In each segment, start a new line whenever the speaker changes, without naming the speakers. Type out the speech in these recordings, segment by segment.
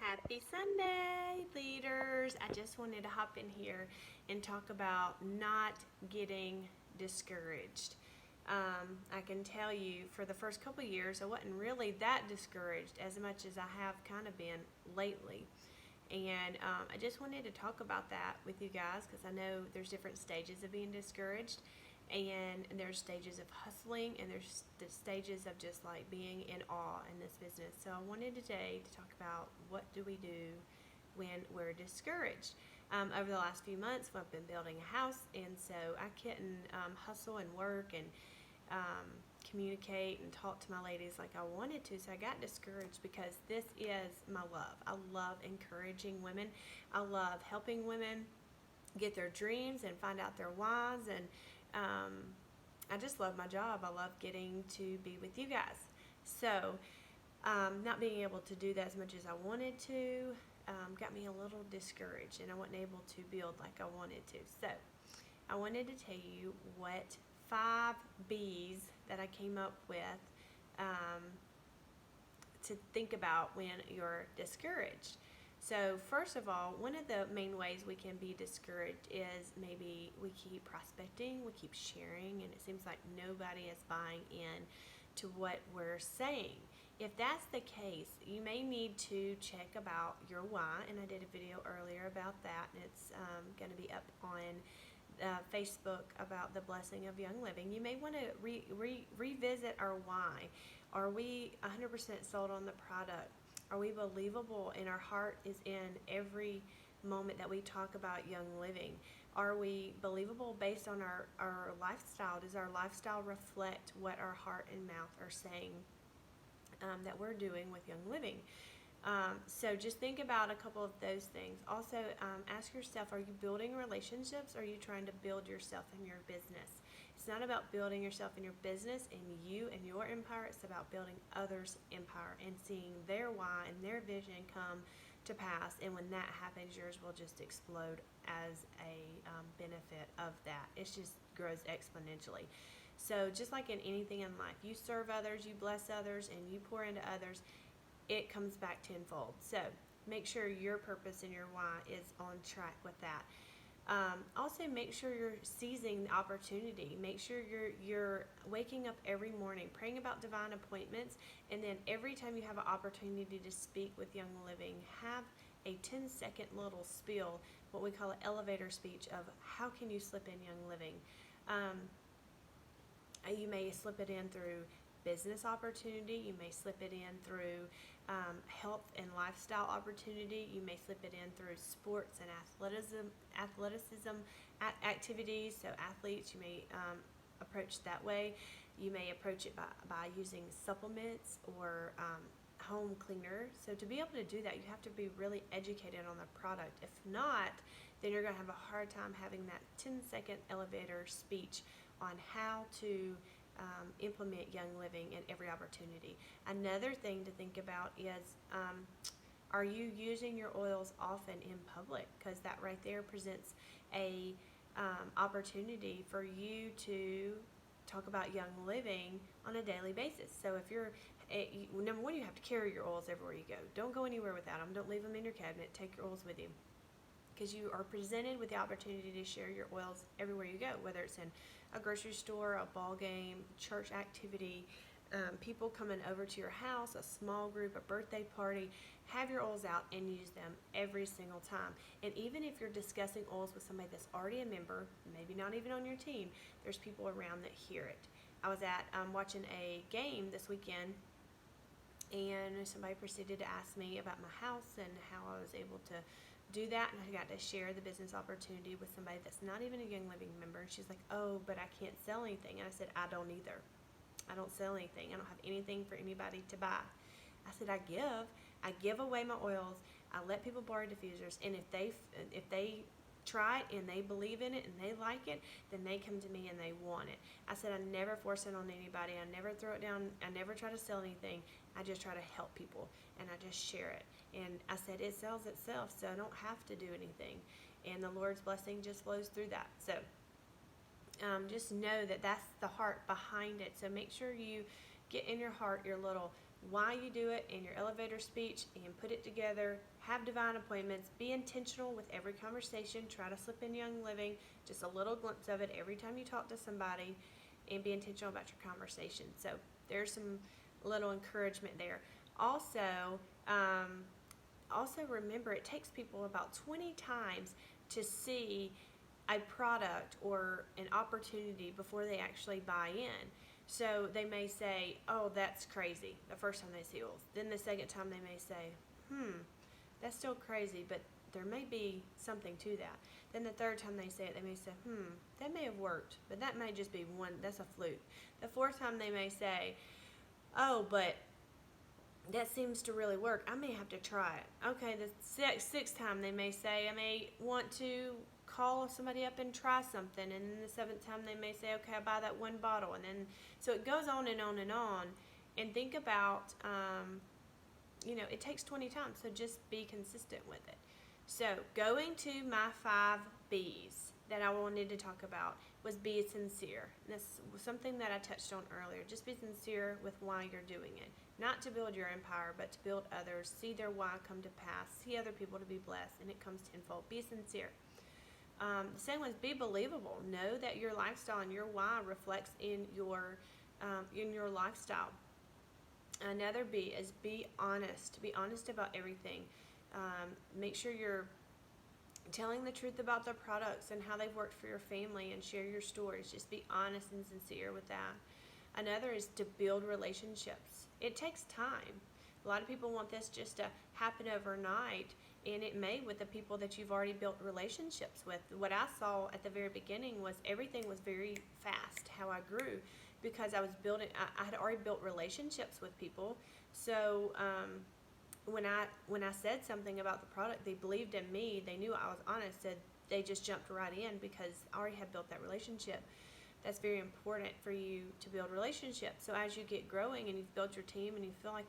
Happy Sunday, leaders. I just wanted to hop in here and talk about not getting discouraged. I can tell you for the first couple of years, I wasn't really that discouraged as much as I have kind of been lately. And I just wanted to talk about that with you guys because I know there's different stages of being discouraged, and there's stages of hustling, and there's the stages of just like being in awe in this business. So I wanted today to talk about what do we do when we're discouraged. Over the last few months, I've been building a house, and so I couldn't hustle and work and um, communicate and talk to my ladies like I wanted to. So I got discouraged because this is my love. I love encouraging women. I love helping women get their dreams and find out their whys. And um, I just love my job. I love getting to be with you guys. So not being able to do that as much as I wanted to got me a little discouraged, and I wasn't able to build like I wanted to. So I wanted to tell you what 5 B's that I came up with um, to think about when you're discouraged. So first of all, one of the main ways we can be discouraged is maybe we keep prospecting, we keep sharing, and it seems like nobody is buying in to what we're saying. If that's the case, you may need to check about your why, and I did a video earlier about that, and it's going to be up on Facebook about the blessing of Young Living. You may want to revisit our why. Are we 100% sold on the product? Are we believable, and our heart is in every moment that we talk about Young Living? Are we believable based on our lifestyle? Does our lifestyle reflect what our heart and mouth are saying that we're doing with Young Living? So just think about a couple of those things. Also, ask yourself, are you building relationships, or are you trying to build yourself in your business? It's not about building yourself in your business and you and your empire. It's about building others' empire and seeing their why and their vision come to pass. And when that happens, yours will just explode as a benefit of that. It just grows exponentially. So just like in anything in life, you serve others, you bless others, and you pour into others, it comes back tenfold. So make sure your purpose and your why is on track with that. Also, make sure you're seizing the opportunity. Make sure you're waking up every morning, praying about divine appointments, and then every time you have an opportunity to speak with Young Living, have a 10-second little spiel, what we call an elevator speech of how can you slip in Young Living. You may slip it in through business opportunity. You may slip it in through health and lifestyle opportunity. You may slip it in through sports and athleticism activities. So athletes, you may approach that way. You may approach it by using supplements or home cleaner. So to be able to do that, you have to be really educated on the product. If not, then you're going to have a hard time having that 10-second elevator speech on how to implement Young Living in every opportunity. Another thing to think about is are you using your oils often in public? Because that right there presents a opportunity for you to talk about Young Living on a daily basis. So if you're number one, you have to carry your oils everywhere you go. Don't go anywhere without them. Don't leave them in your cabinet. Take your oils with you, because you are presented with the opportunity to share your oils everywhere you go, whether it's in a grocery store, a ball game, church activity, people coming over to your house, a small group, a birthday party. Have your oils out and use them every single time. And even if you're discussing oils with somebody that's already a member, maybe not even on your team, there's people around that hear it. I was at watching a game this weekend, and somebody proceeded to ask me about my house and how I was able to do that, and I got to share the business opportunity with somebody that's not even a Young Living member. And she's like, oh, but I can't sell anything. And I said, I don't either. I don't sell anything. I don't have anything for anybody to buy. I said, I give away my oils. I let people borrow diffusers, and if they try it and they believe in it and they like it, then they come to me and they want it. I said, I never force it on anybody. I never throw it down. I never try to sell anything. I just try to help people, and I just share it. And I said, it sells itself, so I don't have to do anything. And the Lord's blessing just flows through that. So just know that that's the heart behind it. So make sure you get in your heart your little why you do it in your elevator speech and put it together. Have divine appointments. Be intentional with every conversation. Try to slip in Young Living, just a little glimpse of it every time you talk to somebody, and be intentional about your conversation. So there's some little encouragement there. Also, remember, it takes people about 20 times to see a product or an opportunity before they actually buy in. So they may say, oh, that's crazy, the first time they see it. Then the second time they may say, that's still crazy, but there may be something to that. Then the third time they say it, they may say, that may have worked, but that may just be one, that's a fluke. The fourth time they may say, oh, but that seems to really work. I may have to try it. Okay, the sixth time they may say, I may want to call somebody up and try something. And then the seventh time they may say, okay, I'll buy that one bottle. And then, so it goes on and on and on. And think about, it takes 20 times, so just be consistent with it. So going to my 5 B's that I wanted to talk about was be sincere. And this was something that I touched on earlier. Just be sincere with why you're doing it. Not to build your empire, but to build others, see their why come to pass, see other people to be blessed, and it comes tenfold. Be sincere. The second one is be believable. Know that your lifestyle and your why reflects in your lifestyle. Another B is be honest. Be honest about everything. Make sure you're telling the truth about their products and how they've worked for your family, and share your stories. Just be honest and sincere with that. Another is to build relationships. It takes time. A lot of people want this just to happen overnight, and it may with the people that you've already built relationships with. What I saw at the very beginning was everything was very fast, how I grew, because I was building, I had already built relationships with people. So when I said something about the product, they believed in me, they knew I was honest, so they just jumped right in because I already had built that relationship. That's very important for you to build relationships. So as you get growing and you've built your team and you feel like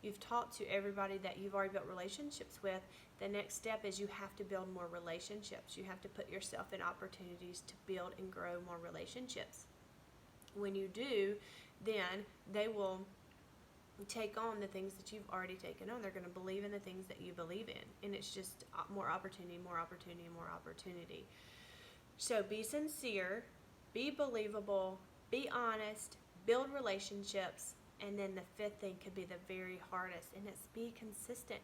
you've talked to everybody that you've already built relationships with, the next step is you have to build more relationships. You have to put yourself in opportunities to build and grow more relationships. When you do, then they will take on the things that you've already taken on. They're going to believe in the things that you believe in. And it's just more opportunity, more opportunity, more opportunity. So be sincere, be believable, be honest, build relationships, and then the fifth thing could be the very hardest, and it's be consistent.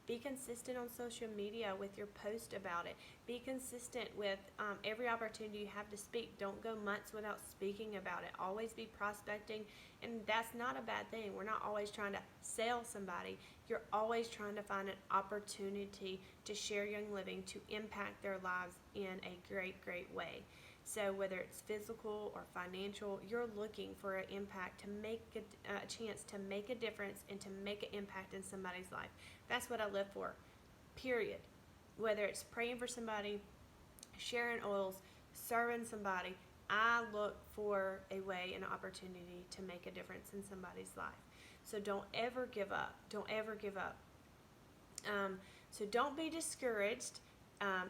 Be consistent on social media with your post about it. Be consistent with every opportunity you have to speak. Don't go months without speaking about it. Always be prospecting, and that's not a bad thing. We're not always trying to sell somebody. You're always trying to find an opportunity to share Young Living, to impact their lives in a great, great way. So whether it's physical or financial, you're looking for an impact, to make a chance to make a difference and to make an impact in somebody's life. That's what I live for, period. Whether it's praying for somebody, sharing oils, serving somebody, I look for a way, an opportunity to make a difference in somebody's life. So don't ever give up. Don't ever give up. So don't be discouraged.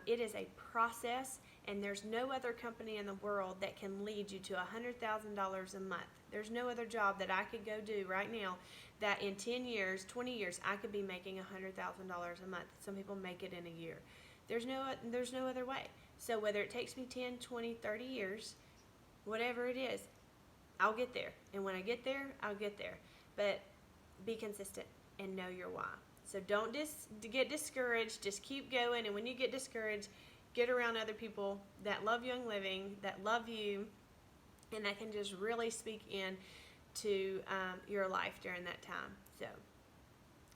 It is a process, and there's no other company in the world that can lead you to $100,000 a month. There's no other job that I could go do right now that in 10 years, 20 years, I could be making $100,000 a month. Some people make it in a year. There's no other way. So whether it takes me 10, 20, 30 years, whatever it is, I'll get there. And when I get there, I'll get there. But be consistent and know your why. So don't get discouraged. Just keep going. And when you get discouraged, get around other people that love Young Living, that love you, and that can just really speak in to your life during that time. So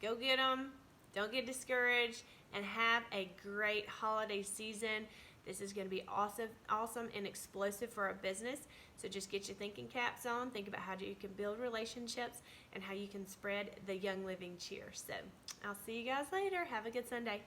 go get them. Don't get discouraged, and have a great holiday season. This is going to be awesome and explosive for our business. So just get your thinking caps on. Think about how you can build relationships and how you can spread the Young Living cheer. So I'll see you guys later. Have a good Sunday.